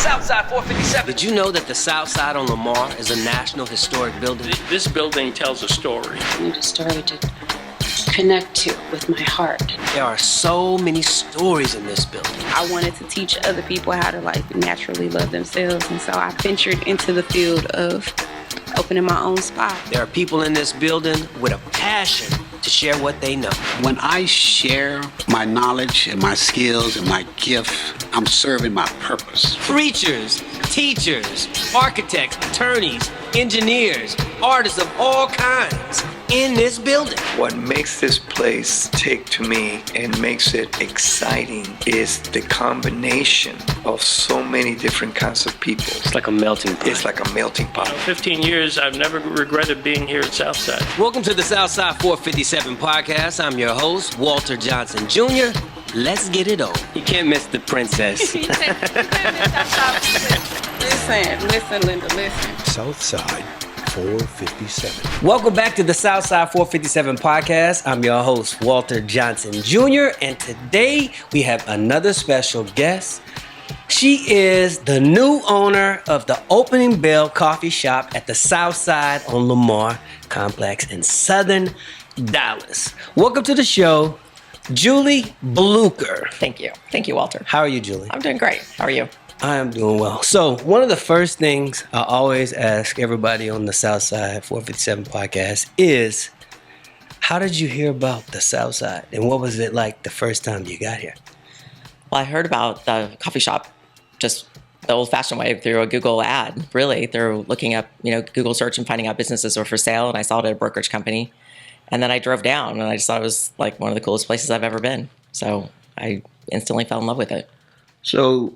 Southside 457. Did you know that the South Side on Lamar is a National Historic Building? This building tells a story. I just started to connect to with my heart. There are so many stories in this building. I wanted to teach other people how to naturally love themselves, and so I ventured into the field of opening my own spot. There are people in this building with a passion to share what they know. When I share my knowledge and my skills and my gift, I'm serving my purpose. Preachers, teachers, architects, attorneys, engineers, artists of all kinds in this building. What makes this place tick to me and makes it exciting is the combination of so many different kinds of people. It's like a melting pot. It's like a melting pot. 15 years, I've never regretted being here at Southside. Welcome to the Southside 457 podcast. I'm your host, Walter Johnson Jr. Let's get it on. You can't miss the princess. Listen, Linda, listen. Southside 457. Welcome back to the Southside 457 podcast. I'm your host, Walter Johnson Jr. And today we have another special guest. She is the new owner of the Opening Bell Coffee Shop at the Southside on Lamar Complex in Southern Dallas. Welcome to the show, Julie Blucker. Thank you. Thank you, Walter. How are you, Julie? I'm doing great. How are you? I am doing well. So one of the first things I always ask everybody on the Southside 457 podcast is, how did you hear about the Southside? And what was it like the first time you got here? Well, I heard about the coffee shop just the old-fashioned way through a Google ad, really. They're looking up, Google search and finding out businesses were for sale, and I saw it at a brokerage company. And then I drove down, and I just thought it was like one of the coolest places I've ever been. So I instantly fell in love with it. So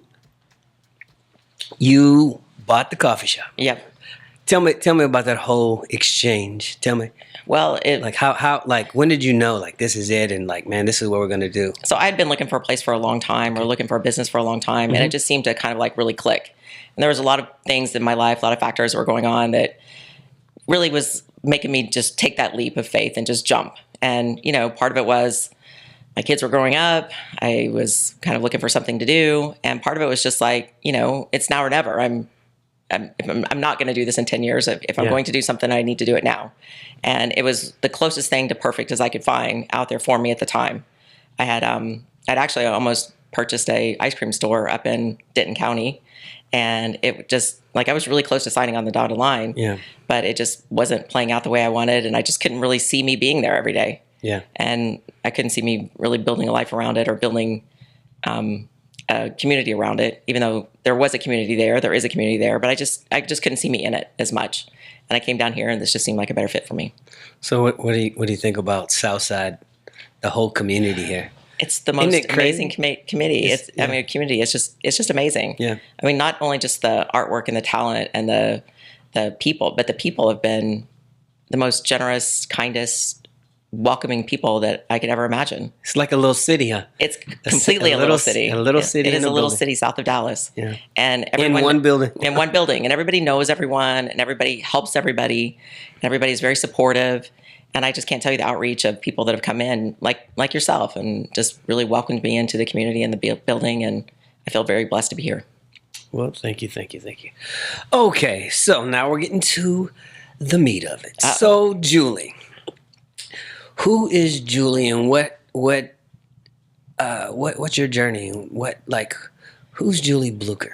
you bought the coffee shop. Yep. Tell me about that whole exchange. Tell me. Well, when did you know, this is it, and man, this is what we're going to do? So I had been looking for a place for a long time, or looking for a business for a long time, and it just seemed to kind of really click. And there was a lot of things in my life, a lot of factors that were going on that really was making me just take that leap of faith and just jump. And, part of it was my kids were growing up. I was kind of looking for something to do. And part of it was just it's now or never. I'm not going to do this in 10 years. If I'm going to do something, I need to do it now. And it was the closest thing to perfect as I could find out there for me at the time. I'd actually almost purchased a ice cream store up in Denton County. And it just, I was really close to signing on the dotted line. Yeah. But it just wasn't playing out the way I wanted. And I just couldn't really see me being there every day. Yeah. And I couldn't see me really building a life around it, or building a community around it, even though there was a community there. There is a community there, but I just couldn't see me in it as much. And I came down here, and this just seemed like a better fit for me. So what do you think about Southside, the whole community here? It's the most amazing community. Community. It's just amazing. Yeah. I mean, not only just the artwork and the talent and the people, but the people have been the most generous, kindest, welcoming people that I could ever imagine. It's like a little city, huh? It's completely a little city. A little city. It is a little city south of Dallas. Yeah. And everyone, in one building. In one building, and everybody knows everyone, and everybody helps everybody, and everybody's very supportive. And I just can't tell you the outreach of people that have come in, like yourself, and just really welcomed me into the community and the building. And I feel very blessed to be here. Well, thank you. Okay, so now we're getting to the meat of it. So, Julie, who is Julie, and what's your journey? Who's Julie Blucker?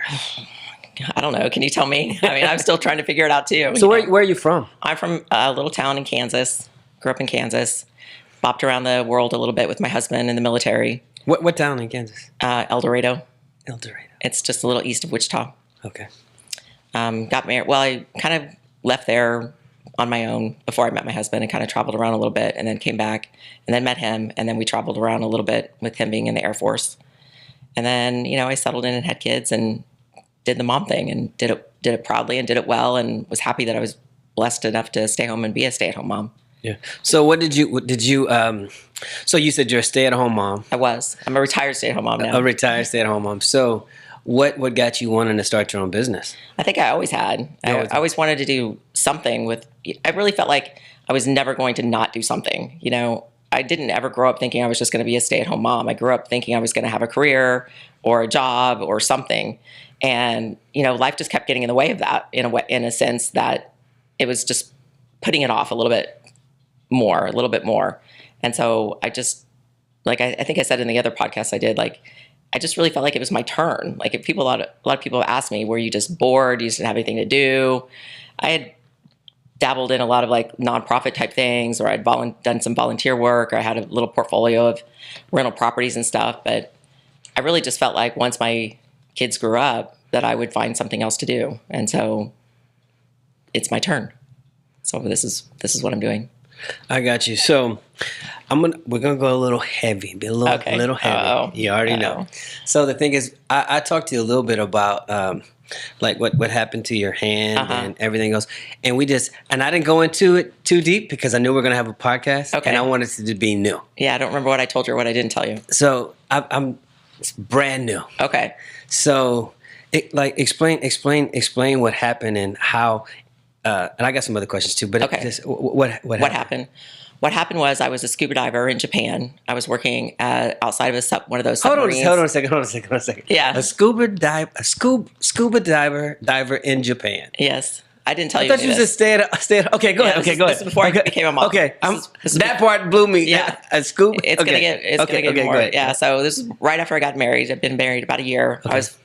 I don't know. Can you tell me? I mean, I'm still trying to figure it out too. So where are you from? I'm from a little town in Kansas. Grew up in Kansas. Bopped around the world a little bit with my husband in the military. What town in Kansas? El Dorado. El Dorado. It's just a little east of Wichita. Okay. Got married. Well, I kind of left there on my own before I met my husband, and kind of traveled around a little bit, and then came back, and then met him, and then we traveled around a little bit with him being in the Air Force. And then, I settled in and had kids and did the mom thing, and did it proudly and did it well, and was happy that I was blessed enough to stay home and be a stay-at-home mom. Yeah. So so you said you're a stay-at-home mom. I was. I'm a retired stay-at-home mom now. A retired stay-at-home mom. So what got you wanting to start your own business? I think I always had. I always wanted to do something with, I really felt like I was never going to not do something. I didn't ever grow up thinking I was just going to be a stay-at-home mom. I grew up thinking I was going to have a career or a job or something. And, life just kept getting in the way of that in a sense that it was just putting it off a little bit more. And so I just, like, I think I said in the other podcast I did, like, I just really felt like it was my turn. Like, if a lot of people have asked me, were you just bored? You just didn't have anything to do? I had dabbled in a lot of like nonprofit type things, or I'd done some volunteer work, or I had a little portfolio of rental properties and stuff. But I really just felt like once my kids grew up that I would find something else to do. And so it's my turn. So this is what I'm doing. I got you. So we're gonna go a little heavy, be a little heavy. Uh-oh. You already know. So the thing is, I talked to you a little bit about like what happened to your hand and everything else, and I didn't go into it too deep because I knew we were gonna have a podcast, and I wanted it to be new. Yeah, I don't remember what I told you or what I didn't tell you. So it's brand new. Okay. So explain what happened and how. And I got some other questions too, but just what happened? What happened was I was a scuba diver in Japan. I was working outside of one of those submarines. Hold on a second. Yeah. A scuba diver in Japan. Yes. I didn't tell I you. thought you just stay at. Okay, go ahead. Go ahead. This is before I became a mom. Okay, that part blew me. Yeah. A scuba. It's gonna get more. Go Yeah. So this is right after I got married. I've been married about a year. Okay. I was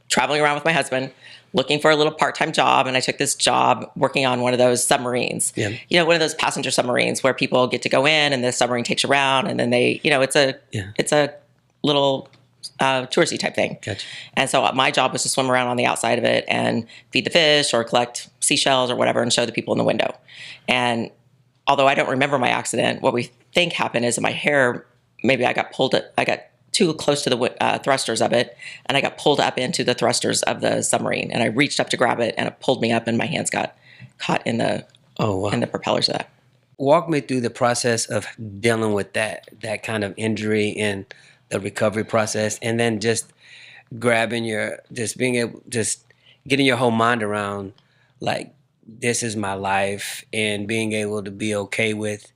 traveling around with my husband, looking for a little part-time job, and I took this job working on one of those submarines. Yeah. One of those passenger submarines where people get to go in and the submarine takes you around, and then they, it's a little touristy type thing. Gotcha. And so my job was to swim around on the outside of it and feed the fish or collect seashells or whatever and show the people in the window. And although I don't remember my accident, what we think happened is in my hair, maybe I got too close to the thrusters of it, and I got pulled up into the thrusters of the submarine, and I reached up to grab it, and it pulled me up, and my hands got caught in the in the propellers of that. Walk me through the process of dealing with that kind of injury and the recovery process, and then just getting your whole mind around, like, this is my life, and being able to be okay with.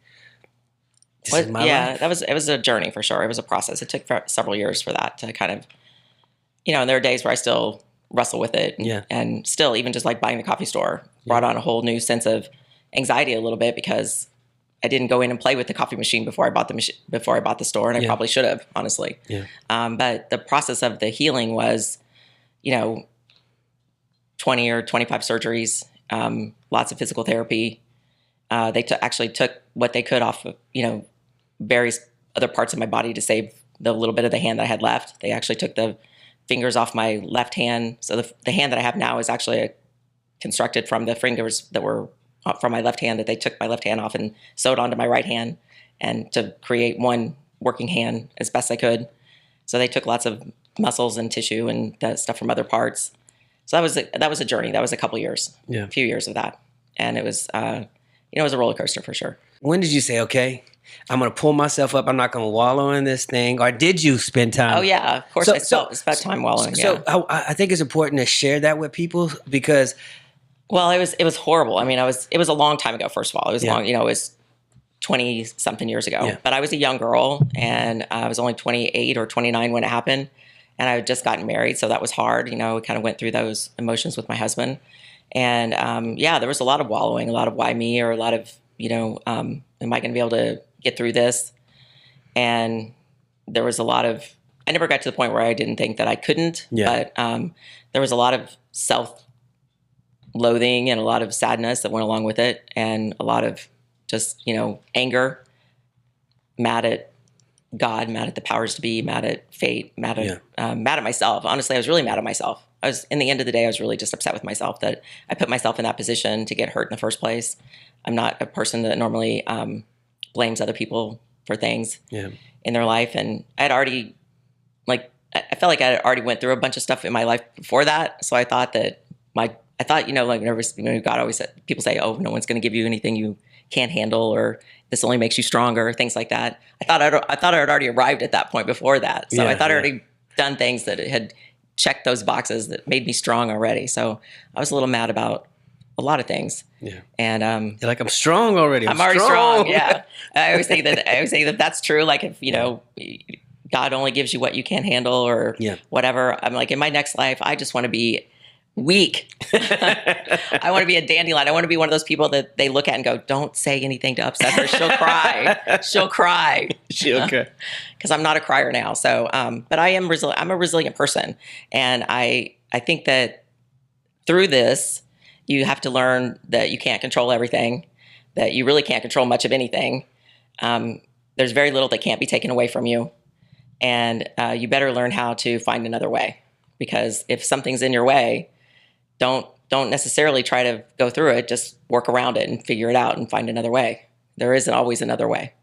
It was a journey for sure. It was a process. It took several years for that to kind of, and there are days where I still wrestle with it. And still, even just like buying the coffee store brought on a whole new sense of anxiety a little bit because I didn't go in and play with the coffee machine before I bought the store, and I probably should have, honestly. Yeah. But the process of the healing was, 20 or 25 surgeries, lots of physical therapy. They actually took what they could off of, various other parts of my body to save the little bit of the hand that I had left. They actually took the fingers off my left hand. So the hand that I have now is actually constructed from the fingers that were from my left hand that they took my left hand off and sewed onto my right hand, and to create one working hand as best I could. So they took lots of muscles and tissue and that stuff from other parts. So that was a journey. That was a couple years, a few years of that. And it was, it was a roller coaster for sure. When did you say, okay, I'm going to pull myself up, I'm not going to wallow in this thing? Or did you spend time? Oh, yeah. Of course, I spent time wallowing. So I think it's important to share that with people because... Well, it was horrible. I mean, it was a long time ago, first of all. It was long, it was 20-something years ago. Yeah. But I was a young girl, and I was only 28 or 29 when it happened. And I had just gotten married, so that was hard. We kind of went through those emotions with my husband. And, there was a lot of wallowing, a lot of why me, or a lot of, am I going to be able to get through this? And there was a lot of, I never got to the point where I didn't think that I couldn't, but there was a lot of self-loathing and a lot of sadness that went along with it, and a lot of just, anger, mad at God, mad at the powers to be, mad at fate, mad at myself. Honestly, I was really mad at myself. In the end of the day, I was really just upset with myself that I put myself in that position to get hurt in the first place. I'm not a person that normally blames other people for things in their life. And I had already, I felt like I had already went through a bunch of stuff in my life before that. So I thought that whenever God always said, people say, oh, no one's going to give you anything you can't handle, or this only makes you stronger, things like that. I thought I had already arrived at that point before that. So I thought I already done things that had checked those boxes that made me strong already. So I was a little mad about a lot of things. Yeah. And you're like, I'm strong already. I'm already strong. Yeah. I always say that that's true. Like, if God only gives you what you can't handle or whatever. I'm like, in my next life, I just want to be weak. I want to be a dandelion. I want to be one of those people that they look at and go, don't say anything to upset her. She'll cry. She'll cry. She'll cry. Because I'm not a crier now. So, but I am resilient. I'm a resilient person. And I think that through this, you have to learn that you can't control everything, that you really can't control much of anything. There's very little that can't be taken away from you. And you better learn how to find another way. Because if something's in your way, don't necessarily try to go through it. Just work around it and figure it out and find another way. There isn't always another way.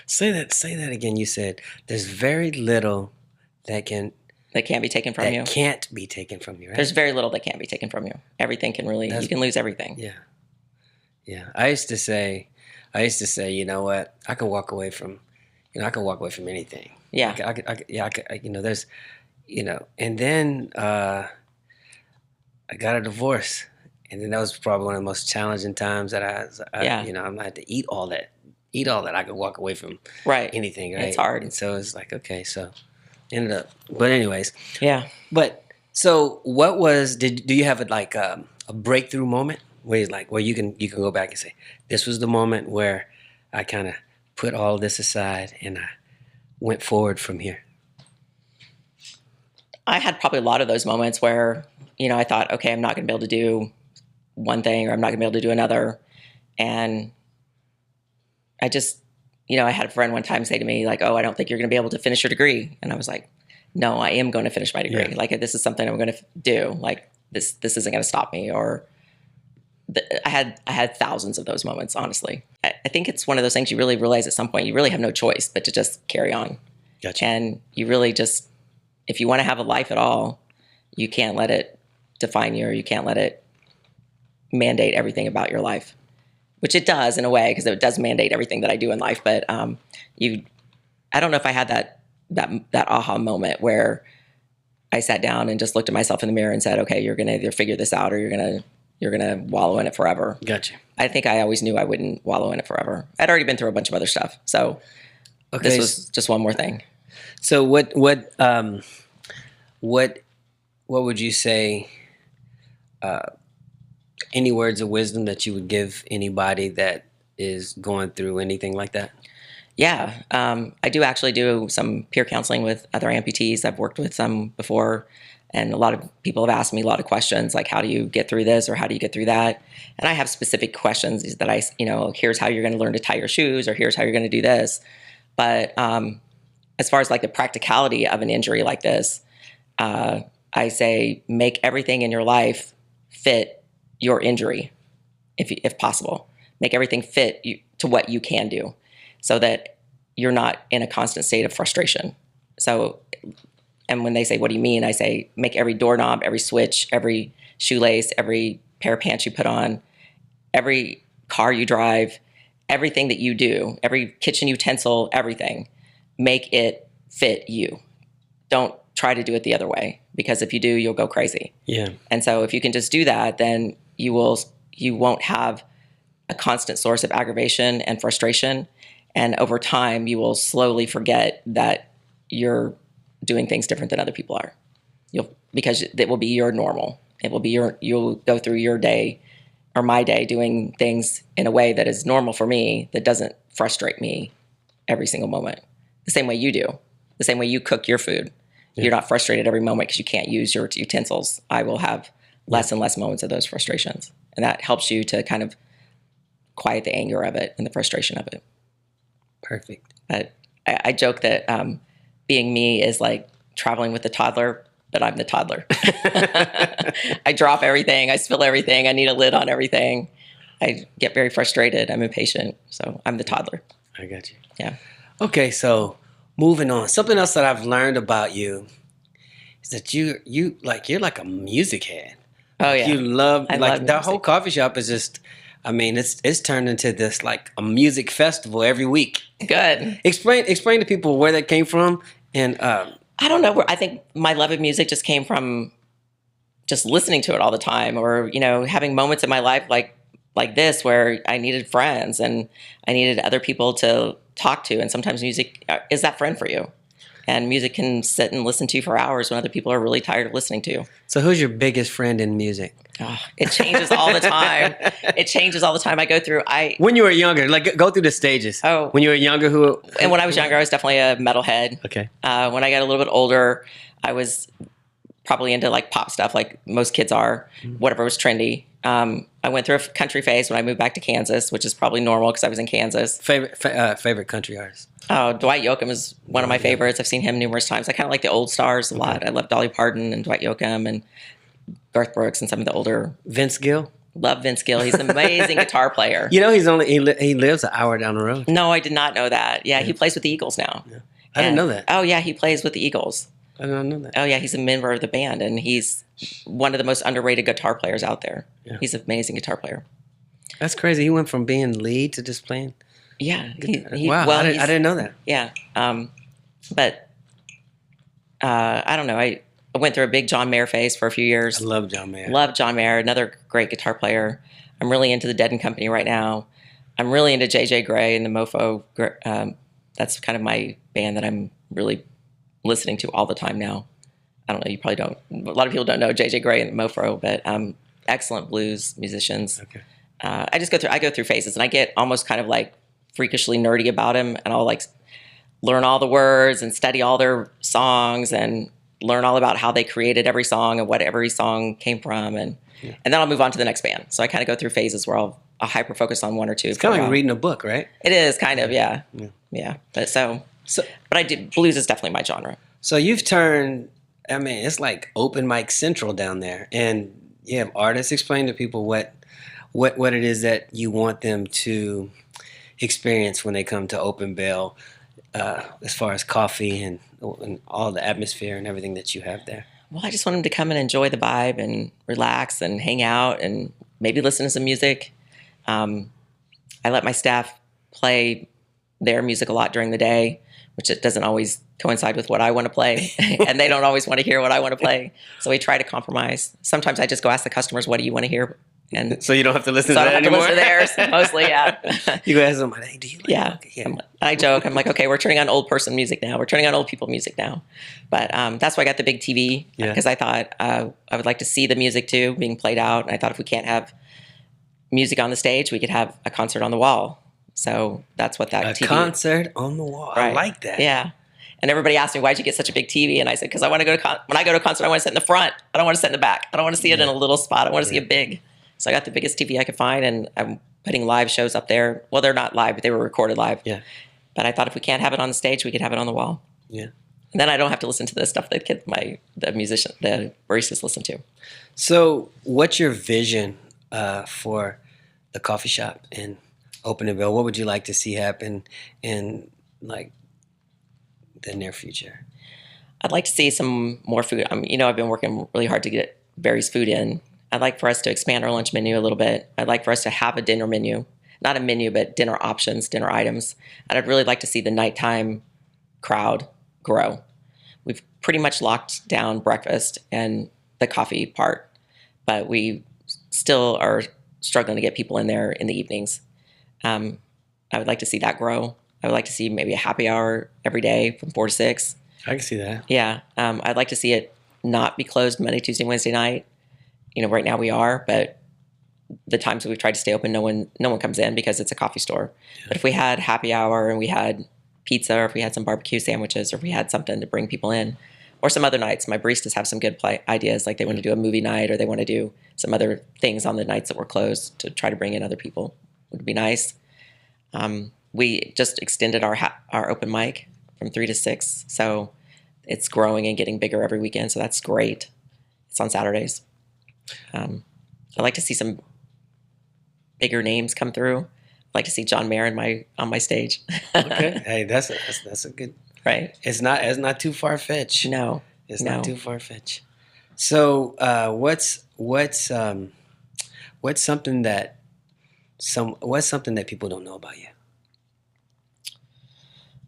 Say that again. You said there's very little that can't be taken from you. Can't be taken from you. Right? There's very little that can't be taken from you. Everything can you can lose everything. Yeah. I used to say, you know what? I can walk away from anything. Yeah. There's, and then I got a divorce, and then that was probably one of the most challenging times that I'm gonna have to eat all that. I could walk away from anything. Right? It's hard. And so it's like, okay, so ended up. But anyways. Yeah. But so what was? Do you have a breakthrough moment where you can go back and say, this was the moment where I kind of put all this aside and I went forward from here? I had probably a lot of those moments where, I thought, okay, I'm not going to be able to do one thing or I'm not going to be able to do another. And I just, I had a friend one time say to me like, oh, I don't think you're going to be able to finish your degree. And I was like, no, I am going to finish my degree. Yeah. Like, this is something I'm going to do. Like, this isn't going to stop me. Or I had thousands of those moments, honestly. I think it's one of those things you really realize at some point, you really have no choice but to just carry on. Gotcha. And you really just, if you want to have a life at all, you can't let it define you, or you can't let it mandate everything about your life, which it does in a way, because it does mandate everything that I do in life. But I don't know if I had that aha moment where I sat down and just looked at myself in the mirror and said, okay, you're going to either figure this out or you're going to wallow in it forever. Gotcha. I think I always knew I wouldn't wallow in it forever. I'd already been through a bunch of other stuff. So this was just one more thing. So what would you say, any words of wisdom that you would give anybody that is going through anything like that? Yeah. I do actually do some peer counseling with other amputees. I've worked with some before, and a lot of people have asked me a lot of questions like, how do you get through this, or how do you get through that? And I have specific questions that here's how you're going to learn to tie your shoes, or here's how you're going to do this. But as far as like the practicality of an injury like this, I say make everything in your life fit your injury, if possible. Make everything fit to what you can do, so that you're not in a constant state of frustration. So, and when they say, what do you mean? I say, make every doorknob, every switch, every shoelace, every pair of pants you put on, every car you drive, everything that you do, every kitchen utensil, everything, make it fit you. Don't try to do it the other way, because if you do, you'll go crazy. Yeah. And so if you can just do that, then you won't have a constant source of aggravation and frustration. And over time, you will slowly forget that you're doing things different than other people are. Because it will be your normal. It will be you'll go through your day or my day doing things in a way that is normal for me, that doesn't frustrate me every single moment. The same way you do. The same way you cook your food. Yeah. You're not frustrated every moment because you can't use your utensils. I will have less and less moments of those frustrations. And that helps you to kind of quiet the anger of it and the frustration of it. Perfect. But I joke that being me is like traveling with the toddler, but I'm the toddler. I drop everything. I spill everything. I need a lid on everything. I get very frustrated. I'm impatient. So I'm the toddler. I got you. Yeah. Okay, so moving on. Something else that I've learned about you is that you're like a music head. Oh yeah. You love I love the music. whole coffee shop is just, I mean, it's turned into this like a music festival every week. Good. Explain to people where that came from. And I don't know. I think my love of music just came from just listening to it all the time, or having moments in my life like this where I needed friends and I needed other people to talk to, and sometimes music is that friend for you. And music can sit and listen to for hours when other people are really tired of listening to. So who's your biggest friend in music? Oh, it changes all the time. It changes all the time. I go through. When you were younger, like go through the stages. Oh. When you were younger, who? And when I was younger, I was definitely a metalhead. Okay. When I got a little bit older, I was probably into like pop stuff, like most kids are, whatever was trendy. I went through a country phase when I moved back to Kansas, which is probably normal because I was in Kansas. Favorite country artist? Oh, Dwight Yoakam is one of my favorites. I've seen him numerous times. I kind of like the old stars a lot. I love Dolly Parton and Dwight Yoakam and Garth Brooks and some of the older. Vince Gill? Love Vince Gill. He's an amazing guitar player. You know, he lives an hour down the road. No, I did not know that. Yeah, he plays with the Eagles now. Yeah. I didn't know that. Oh, yeah, he plays with the Eagles. I didn't know that. Oh, yeah, he's a member of the band, and he's one of the most underrated guitar players out there. Yeah. He's an amazing guitar player. That's crazy. He went from being lead to just playing. Yeah. Wow, I didn't know that. Yeah. But I don't know. I went through a big John Mayer phase for a few years. I love John Mayer. Love John Mayer, another great guitar player. I'm really into the Dead and Company right now. I'm really into J.J. Gray and the Mofo. That's kind of my band that I'm really listening to all the time now. I don't know. You probably don't. A lot of people don't know J.J. Gray and the Mofo, but excellent blues musicians. Okay. I go through phases, and I get almost kind of like freakishly nerdy about them, and I'll like learn all the words and study all their songs and learn all about how they created every song and what every song came from, and then I'll move on to the next band. So I kind of go through phases where I'll hyper focus on one or two. It's kind of like reading a book, right? It is kind of, yeah. But but I do, blues is definitely my genre. So you've turned. I mean, it's like open mic central down there, and you have artists explain to people what it is that you want them to experience when they come to Open Bell, as far as coffee and all the atmosphere and everything that you have there. Well, I just want them to come and enjoy the vibe and relax and hang out and maybe listen to some music. I let my staff play their music a lot during the day, which it doesn't always coincide with what I want to play. And they don't always want to hear what I want to play. So we try to compromise. Sometimes I just go ask the customers, what do you want to hear? And so you don't have to listen so to that anymore? I don't have to listen to theirs, mostly, yeah. You go ask them, hey, do you like yeah. I joke. I'm like, okay, we're turning on old person music now. We're turning on old people music now. But that's why I got the big TV, because I thought I would like to see the music too being played out. And I thought if we can't have music on the stage, we could have a concert on the wall. So that's what that TV. A concert on the wall. Right. I like that. Yeah. And everybody asked me, why'd you get such a big TV? And I said, because I want to go to when I go to a concert, I want to sit in the front. I don't want to sit in the back. I don't want to see it in a little spot. I want to see it big. So I got the biggest TV I could find, and I'm putting live shows up there. Well, they're not live, but they were recorded live. Yeah. But I thought if we can't have it on the stage, we could have it on the wall. Yeah. And then I don't have to listen to the stuff that the baristas listen to. So what's your vision for the coffee shop in Open Bell? What would you like to see happen in like the near future? I'd like to see some more food. I've been working really hard to get Barry's food in. I'd like for us to expand our lunch menu a little bit. I'd like for us to have a dinner menu. Not a menu, but dinner options, dinner items. And I'd really like to see the nighttime crowd grow. We've pretty much locked down breakfast and the coffee part, but we still are struggling to get people in there in the evenings. I would like to see that grow. I would like to see maybe a happy hour every day from 4 to 6. I can see that. Yeah. I'd like to see it not be closed Monday, Tuesday, Wednesday night. Right now we are, but the times that we've tried to stay open, no one comes in because it's a coffee store. Yeah. But if we had happy hour and we had pizza, or if we had some barbecue sandwiches, or if we had something to bring people in, or some other nights, my baristas have some good ideas, like they want to do a movie night, or they want to do some other things on the nights that we're closed to try to bring in other people. Would be nice. We just extended our open mic from 3 to 6, so it's growing and getting bigger every weekend. So that's great. It's on Saturdays. I'd like to see some bigger names come through. I'd like to see John Mayer on my stage. Okay, hey, that's a good. Right. It's not too far fetched. No, it's not too far fetched. So, what's something that people don't know about you?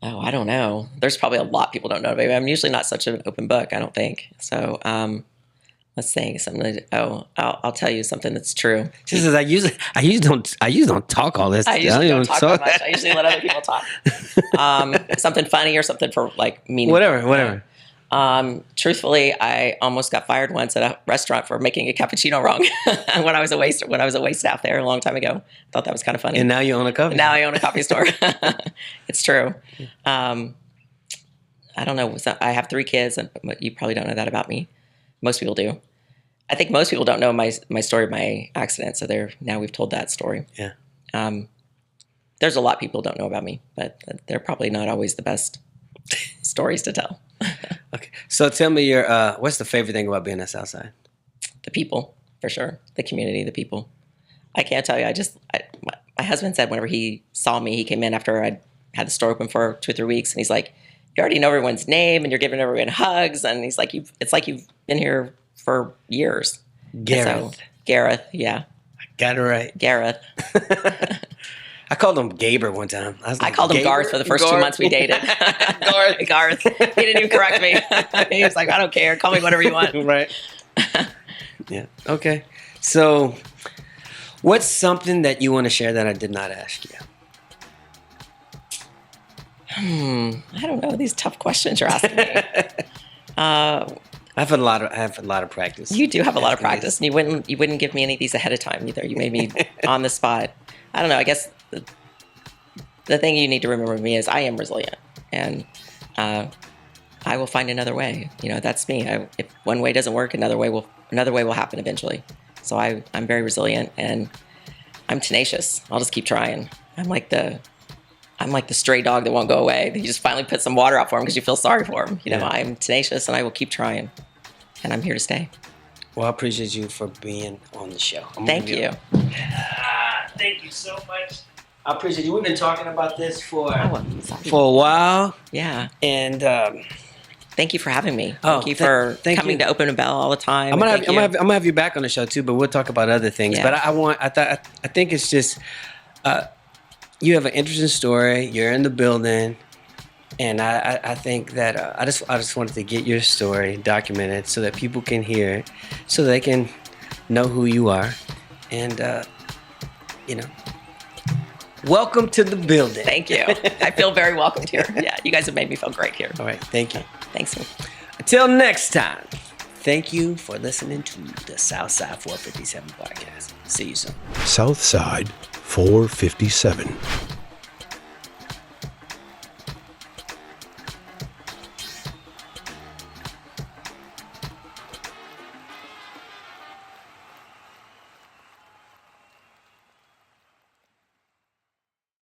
Oh, I don't know. There's probably a lot people don't know about me. I'm usually not such an open book, I don't think. So, Let's think something. I'll tell you something that's true. She says, I usually don't talk all this. I usually don't talk that talk. much. I usually let other people talk. Something funny or something for like meaning. Whatever. Truthfully, I almost got fired once at a restaurant for making a cappuccino wrong when I was a wait staff there a long time ago. Thought that was kind of funny. And now you own a coffee. Now I own a coffee store. It's true. I don't know. I have 3 kids, and you probably don't know that about me. Most people do. I think most people don't know my story of my accident. So now we've told that story. Yeah. There's a lot of people don't know about me, but they're probably not always the best stories to tell. Okay. So tell me what's the favorite thing about being at Southside? The people, for sure. The community, the people. I can't tell you. My husband said whenever he saw me, he came in after I'd had the store open for 2 or 3 weeks, and he's like, you already know everyone's name, and you're giving everyone hugs, and he's like, it's like you've been here for years. Gareth, yeah. I got it right. Gareth. I called him Gaber one time. I called him Garth for the first 2 months we dated. Garth. He didn't even correct me. He was like, I don't care. Call me whatever you want. Right. Yeah. Okay. So what's something that you want to share that I did not ask you? I don't know. These tough questions you're asking me. I have a lot of practice. You do have a lot of practice, and you wouldn't give me any of these ahead of time either. You made me on the spot. I don't know. I guess the thing you need to remember with me is I am resilient, and I will find another way. That's me. If one way doesn't work, another way will happen eventually. So I'm very resilient, and I'm tenacious. I'll just keep trying. I'm like the stray dog that won't go away. You just finally put some water out for him because you feel sorry for him. I'm tenacious, and I will keep trying, and I'm here to stay. Well, I appreciate you for being on the show. Thank you. Thank you so much. I appreciate you. We've been talking about this for I'm sorry. a while. Yeah. And thank you for having me. Oh, Thank you for thank coming you. to Open a Bell all the time. I'm gonna have you back on the show too, but we'll talk about other things. Yeah. But I think it's just you have an interesting story. You're in the building, and I think that I just wanted to get your story documented so that people can hear it, so they can know who you are, and welcome to the building. Thank you. I feel very welcomed here. Yeah, you guys have made me feel great here. All right, thank you. Thanks. Until next time, thank you for listening to the Southside 457 podcast. See you soon. Southside 457.